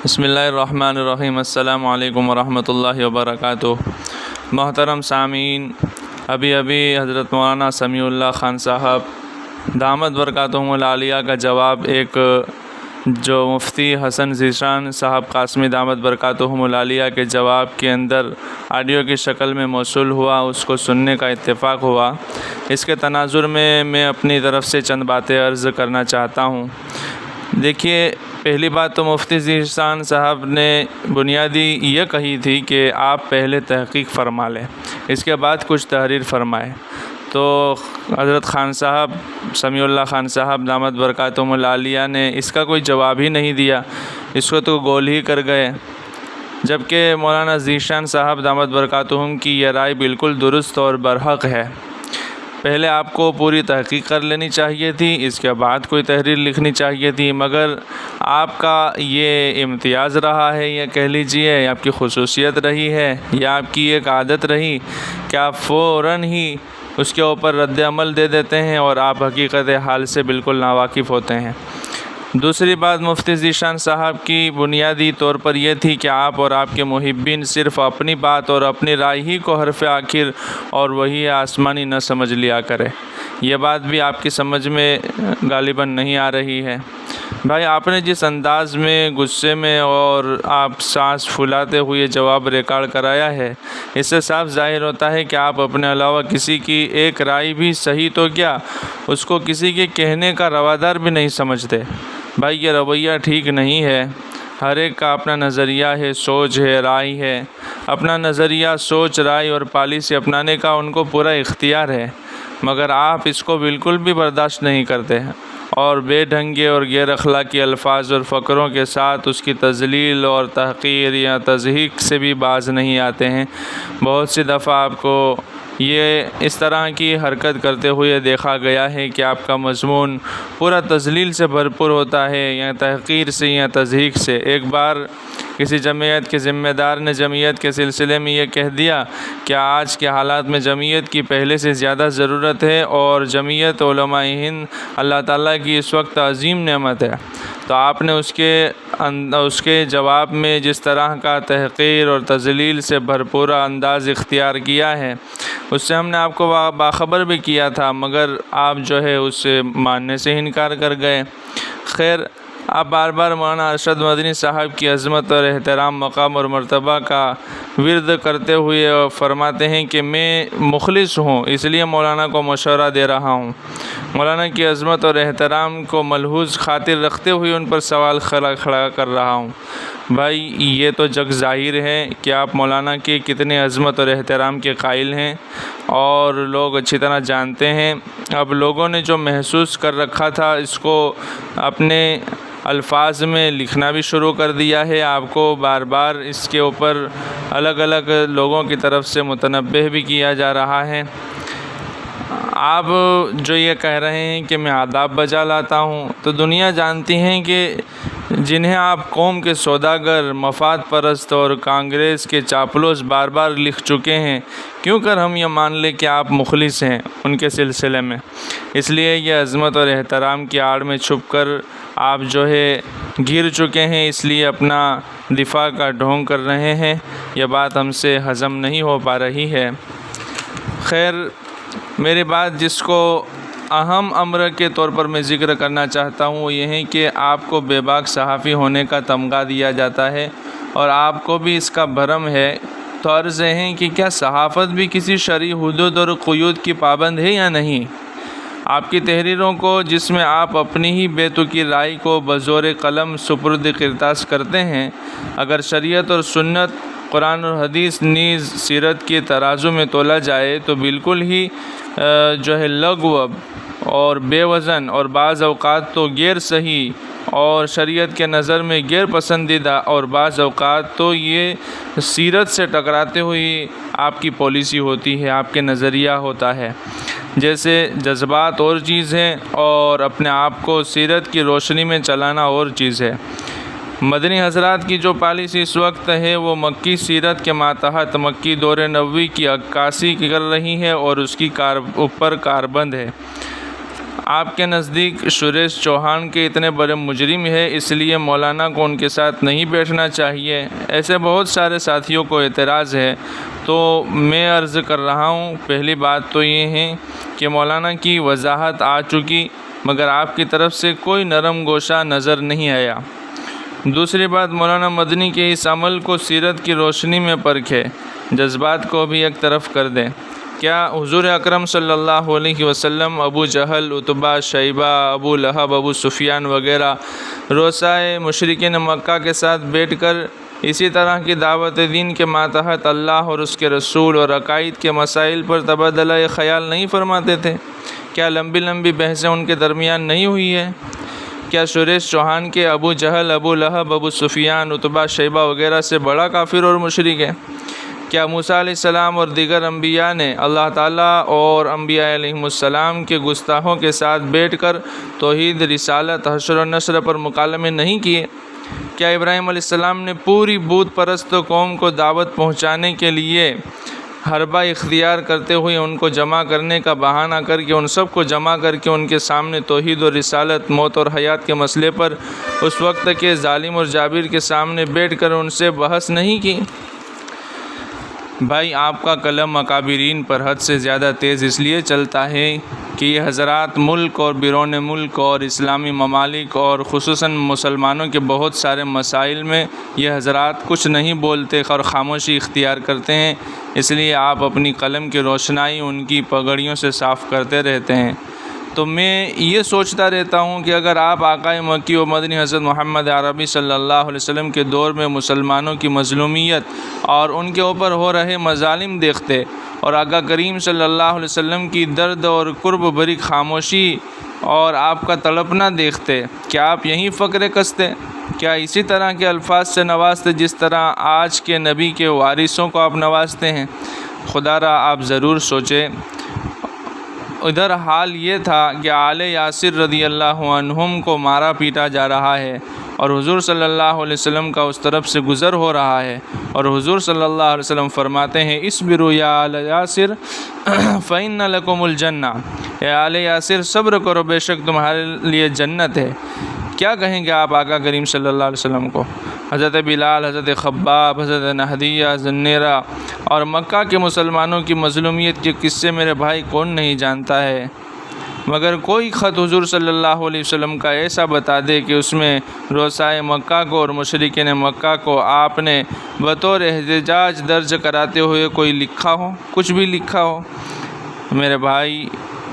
بسم اللہ الرحمن الرحیم۔ السلام علیکم ورحمۃ اللہ وبرکاتہ۔ محترم سامعین، ابھی حضرت مولانا سمیع اللہ خان صاحب دامت برکاتہم العالیہ کا جواب ایک جو مفتی حسن ذیشان صاحب قاسمی دامت برکاتہم العالیہ کے جواب کے اندر آڈیو کی شکل میں موصول ہوا، اس کو سننے کا اتفاق ہوا۔ اس کے تناظر میں اپنی طرف سے چند باتیں عرض کرنا چاہتا ہوں۔ دیکھیے، پہلی بات تو مفتی ذیشان صاحب نے بنیادی یہ کہی تھی کہ آپ پہلے تحقیق فرما لیں، اس کے بعد کچھ تحریر فرمائیں۔ تو حضرت خان صاحب سمیع اللہ خان صاحب دامت برکاتہم العالیہ نے اس کا کوئی جواب ہی نہیں دیا، اس کو تو گول ہی کر گئے، جبکہ مولانا ذیشان صاحب دامت برکاتہم کی یہ رائے بالکل درست اور برحق ہے۔ پہلے آپ کو پوری تحقیق کر لینی چاہیے تھی، اس کے بعد کوئی تحریر لکھنی چاہیے تھی، مگر آپ کا یہ امتیاز رہا ہے، یہ کہہ لیجئے آپ کی خصوصیت رہی ہے، یا آپ کی ایک عادت رہی کہ آپ فوراً ہی اس کے اوپر رد عمل دے دیتے ہیں اور آپ حقیقت حال سے بالکل ناواقف ہوتے ہیں۔ دوسری بات مفتی ذیشان صاحب کی بنیادی طور پر یہ تھی کہ آپ اور آپ کے محبین صرف اپنی بات اور اپنی رائے ہی کو حرف آخر اور وہی آسمانی نہ سمجھ لیا کرے۔ یہ بات بھی آپ کی سمجھ میں غالباً نہیں آ رہی ہے۔ بھائی، آپ نے جس انداز میں غصے میں اور آپ سانس پھولاتے ہوئے جواب ریکارڈ کرایا ہے، اس سے صاف ظاہر ہوتا ہے کہ آپ اپنے علاوہ کسی کی ایک رائے بھی صحیح تو کیا، اس کو کسی کے کہنے کا روادار بھی نہیں سمجھتے۔ بھائی، یہ رویہ ٹھیک نہیں ہے۔ ہر ایک کا اپنا نظریہ ہے، سوچ ہے، رائے ہے۔ اپنا نظریہ، سوچ، رائے اور پالیسی اپنانے کا ان کو پورا اختیار ہے، مگر آپ اس کو بالکل بھی برداشت نہیں کرتے اور بے ڈھنگے اور غیر اخلاقی الفاظ اور فقروں کے ساتھ اس کی تذلیل اور تحقیر یا تضحیک سے بھی باز نہیں آتے ہیں۔ بہت سی دفعہ آپ کو یہ اس طرح کی حرکت کرتے ہوئے دیکھا گیا ہے کہ آپ کا مضمون پورا تذلیل سے بھرپور ہوتا ہے، یا تحقیر سے یا تضحیک سے۔ ایک بار کسی جمعیت کے ذمہ دار نے جمعیت کے سلسلے میں یہ کہہ دیا کہ آج کے حالات میں جمعیت کی پہلے سے زیادہ ضرورت ہے اور جمعیت علماء ہند اللہ تعالیٰ کی اس وقت عظیم نعمت ہے۔ تو آپ نے اس کے جواب میں جس طرح کا تحقیر اور تذلیل سے بھرپور انداز اختیار کیا ہے، اس سے ہم نے آپ کو باخبر بھی کیا تھا، مگر آپ جو ہے اس سے ماننے سے انکار کر گئے۔ خیر، آپ بار بار مولانا ارشد مدنی صاحب کی عظمت اور احترام، مقام اور مرتبہ کا ورد کرتے ہوئے فرماتے ہیں کہ میں مخلص ہوں، اس لیے مولانا کو مشورہ دے رہا ہوں۔ مولانا کی عظمت اور احترام کو ملحوظ خاطر رکھتے ہوئے ان پر سوال کھڑا کر رہا ہوں۔ بھائی، یہ تو جگ ظاہر ہے کہ آپ مولانا کے کتنے عظمت اور احترام کے قائل ہیں اور لوگ اچھی طرح جانتے ہیں۔ اب لوگوں نے جو محسوس کر رکھا تھا، اس کو اپنے الفاظ میں لکھنا بھی شروع کر دیا ہے۔ آپ کو بار بار اس کے اوپر الگ الگ لوگوں کی طرف سے متنبہ بھی کیا جا رہا ہے۔ آپ جو یہ کہہ رہے ہیں کہ میں آداب بجا لاتا ہوں، تو دنیا جانتی ہے کہ جنہیں آپ قوم کے سوداگر، مفاد پرست اور کانگریس کے چاپلوس بار بار لکھ چکے ہیں، کیوں کر ہم یہ مان لیں کہ آپ مخلص ہیں ان کے سلسلے میں؟ اس لیے یہ عظمت اور احترام کی آڑ میں چھپ کر آپ جو ہے گر چکے ہیں، اس لیے اپنا دفاع کا ڈھونگ کر رہے ہیں۔ یہ بات ہم سے ہضم نہیں ہو پا رہی ہے۔ خیر، میری بات جس کو اہم امر کے طور پر میں ذکر کرنا چاہتا ہوں، وہ یہ ہے کہ آپ کو بے باک صحافی ہونے کا تمغہ دیا جاتا ہے اور آپ کو بھی اس کا بھرم ہے۔ تو عرض ہے کہ کیا صحافت بھی کسی شرعی حدود اور قیود کی پابند ہے یا نہیں؟ آپ کی تحریروں کو، جس میں آپ اپنی ہی بے تکی رائے کو بزور قلم سپرد کرتاس کرتے ہیں، اگر شریعت اور سنت، قرآن اور حدیث نیز سیرت کے ترازو میں تولا جائے تو بالکل ہی جو ہے لغو اور بے وزن اور بعض اوقات تو غیر صحیح اور شریعت کے نظر میں غیر پسندیدہ اور بعض اوقات تو یہ سیرت سے ٹکراتے ہوئی آپ کی پالیسی ہوتی ہے، آپ کے نظریہ ہوتا ہے۔ جیسے جذبات اور چیز ہے اور اپنے آپ کو سیرت کی روشنی میں چلانا اور چیز ہے۔ مدنی حضرات کی جو پالیسی اس وقت ہے، وہ مکی سیرت کے ماتحت مکی دور نبوی کی عکاسی کر رہی ہے اور اس کی اوپر کاربند ہے۔ آپ کے نزدیک سریش چوہان کے اتنے بڑے مجرم ہے، اس لیے مولانا کو ان کے ساتھ نہیں بیٹھنا چاہیے۔ ایسے بہت سارے ساتھیوں کو اعتراض ہے، تو میں عرض کر رہا ہوں، پہلی بات تو یہ ہے کہ مولانا کی وضاحت آ چکی، مگر آپ کی طرف سے کوئی نرم گوشہ نظر نہیں آیا۔ دوسری بات، مولانا مدنی کے اس عمل کو سیرت کی روشنی میں پرکھے، جذبات کو بھی ایک طرف کر دیں۔ کیا حضور اکرم صلی اللہ علیہ وسلم ابو جہل، عتبہ، شیبہ، ابو لہب، ابو سفیان وغیرہ روسائے مشرکین مکہ کے ساتھ بیٹھ کر اسی طرح کی دعوت دین کے ماتحت اللہ اور اس کے رسول اور عقائد کے مسائل پر تبادلہ خیال نہیں فرماتے تھے؟ کیا لمبی لمبی بحثیں ان کے درمیان نہیں ہوئی ہے؟ کیا سریش چوہان کے ابو جہل، ابو لہب، ابو سفیان، عتبہ، شیبہ وغیرہ سے بڑا کافر اور مشرک ہے؟ کیا موسیٰ علیہ السلام اور دیگر انبیاء نے اللہ تعالیٰ اور انبیاء علیہم السلام کے گستاخوں کے ساتھ بیٹھ کر توحید، رسالت، حشر و نشر پر مکالمے نہیں کیے؟ کیا ابراہیم علیہ السلام نے پوری بت پرست قوم کو دعوت پہنچانے کے لیے حربہ اختیار کرتے ہوئے ان کو جمع کرنے کا بہانہ کر کے ان سب کو جمع کر کے ان کے سامنے توحید اور رسالت، موت اور حیات کے مسئلے پر اس وقت کے ظالم اور جابر کے سامنے بیٹھ کر ان سے بحث نہیں کی؟ بھائی، آپ کا قلم اکابرین پر حد سے زیادہ تیز اس لیے چلتا ہے کہ یہ حضرات ملک اور بیرون ملک اور اسلامی ممالک اور خصوصاً مسلمانوں کے بہت سارے مسائل میں یہ حضرات کچھ نہیں بولتے اور خاموشی اختیار کرتے ہیں، اس لیے آپ اپنی قلم کی روشنائی ان کی پگڑیوں سے صاف کرتے رہتے ہیں۔ تو میں یہ سوچتا رہتا ہوں کہ اگر آپ آقا مکی و مدنی حضرت محمد عربی صلی اللہ علیہ وسلم کے دور میں مسلمانوں کی مظلومیت اور ان کے اوپر ہو رہے مظالم دیکھتے اور آقا کریم صلی اللہ علیہ وسلم کی درد اور قرب بھری خاموشی اور آپ کا تڑپنا دیکھتے، کیا آپ یہیں فخر کستے؟ کیا اسی طرح کے الفاظ سے نوازتے جس طرح آج کے نبی کے وارثوں کو آپ نوازتے ہیں؟ خدا را آپ ضرور سوچیں۔ ادھر حال یہ تھا کہ آل یاسر رضی اللہ عنہم کو مارا پیٹا جا رہا ہے اور حضور صلی اللہ علیہ وسلم کا اس طرف سے گزر ہو رہا ہے، اور حضور صلی اللہ علیہ وسلم فرماتے ہیں، اصبروا یا آل یاسر فإن لکم الجنہ، اے آل یاسر صبر کرو، بے شک تمہارے لیے جنت ہے۔ کیا کہیں گے آپ آقا کریم صلی اللہ علیہ وسلم کو؟ حضرت بلال، حضرت خباب، حضرت نہدیہ، زنیرہ اور مکہ کے مسلمانوں کی مظلومیت کے قصے میرے بھائی کون نہیں جانتا ہے؟ مگر کوئی خط حضور صلی اللہ علیہ وسلم کا ایسا بتا دے کہ اس میں روسائے مکہ کو اور مشرکین مکہ کو آپ نے بطور احتجاج درج کراتے ہوئے کوئی لکھا ہو، کچھ بھی لکھا ہو؟ میرے بھائی،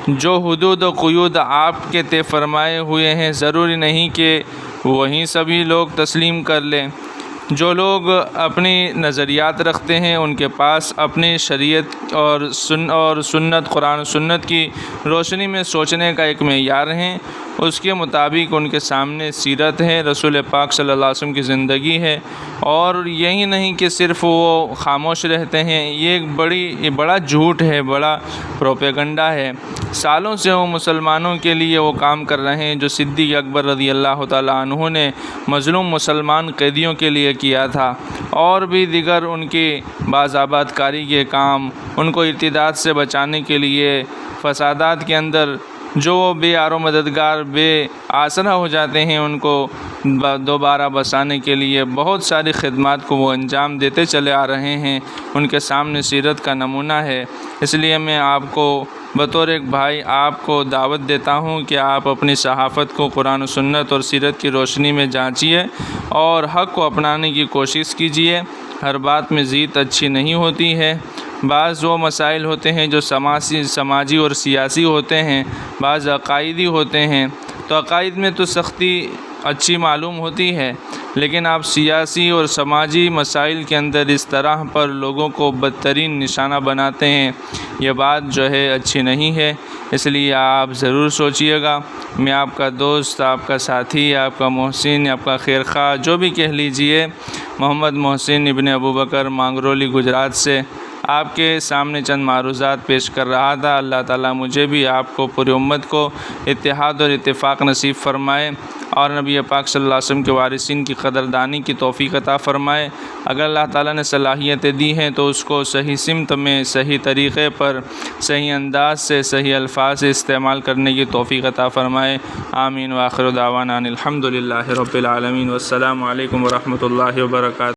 جو حدود و قیود آپ کے طے فرمائے ہوئے ہیں، ضروری نہیں کہ وہیں سبھی لوگ تسلیم کر لیں۔ جو لوگ اپنی نظریات رکھتے ہیں، ان کے پاس اپنی شریعت اور سنت، قرآن و سنت کی روشنی میں سوچنے کا ایک معیار ہے، اس کے مطابق ان کے سامنے سیرت ہے، رسول پاک صلی اللہ علیہ وسلم کی زندگی ہے، اور یہی نہیں کہ صرف وہ خاموش رہتے ہیں۔ یہ بڑا جھوٹ ہے، بڑا پروپیگنڈا ہے۔ سالوں سے وہ مسلمانوں کے لیے وہ کام کر رہے ہیں جو صدیق اکبر رضی اللہ تعالیٰ عنہ نے مظلوم مسلمان قیدیوں کے لیے کیا تھا، اور بھی دیگر ان کی باز آباد کاری کے کام، ان کو ارتداد سے بچانے کے لیے فسادات کے اندر جو بے آر و مددگار، بے آسرا ہو جاتے ہیں، ان کو دوبارہ بسانے کے لیے بہت ساری خدمات کو وہ انجام دیتے چلے آ رہے ہیں۔ ان کے سامنے سیرت کا نمونہ ہے۔ اس لیے میں آپ کو بطور ایک بھائی آپ کو دعوت دیتا ہوں کہ آپ اپنی صحافت کو قرآن و سنت اور سیرت کی روشنی میں جانچیے اور حق کو اپنانے کی کوشش کیجیے۔ ہر بات میں ضد اچھی نہیں ہوتی ہے۔ بعض وہ مسائل ہوتے ہیں جو سماجی اور سیاسی ہوتے ہیں، بعض عقائدی ہوتے ہیں۔ تو عقائد میں تو سختی اچھی معلوم ہوتی ہے، لیکن آپ سیاسی اور سماجی مسائل کے اندر اس طرح پر لوگوں کو بدترین نشانہ بناتے ہیں، یہ بات جو ہے اچھی نہیں ہے۔ اس لیے آپ ضرور سوچئے گا۔ میں آپ کا دوست، آپ کا ساتھی، آپ کا محسن، آپ کا خیر خواہ، جو بھی کہہ لیجئے، محمد محسن ابن ابوبکر، مانگرولی، گجرات سے آپ کے سامنے چند معروضات پیش کر رہا تھا۔ اللہ تعالیٰ مجھے بھی، آپ کو، پوری امت کو اتحاد اور اتفاق نصیب فرمائے۔ اور نبی پاک صلی اللہ علیہ وسلم کے وارثین کی قدردانی کی توفیق عطا فرمائے۔ اگر اللہ تعالیٰ نے صلاحیتیں دی ہیں تو اس کو صحیح سمت میں، صحیح طریقے پر، صحیح انداز سے، صحیح الفاظ سے استعمال کرنے کی توفیق عطا فرمائے۔ آمین۔ وآخر دعوانا ان الحمد للہ رب العالمین۔ والسلام علیکم ورحمۃ اللہ وبرکاتہ۔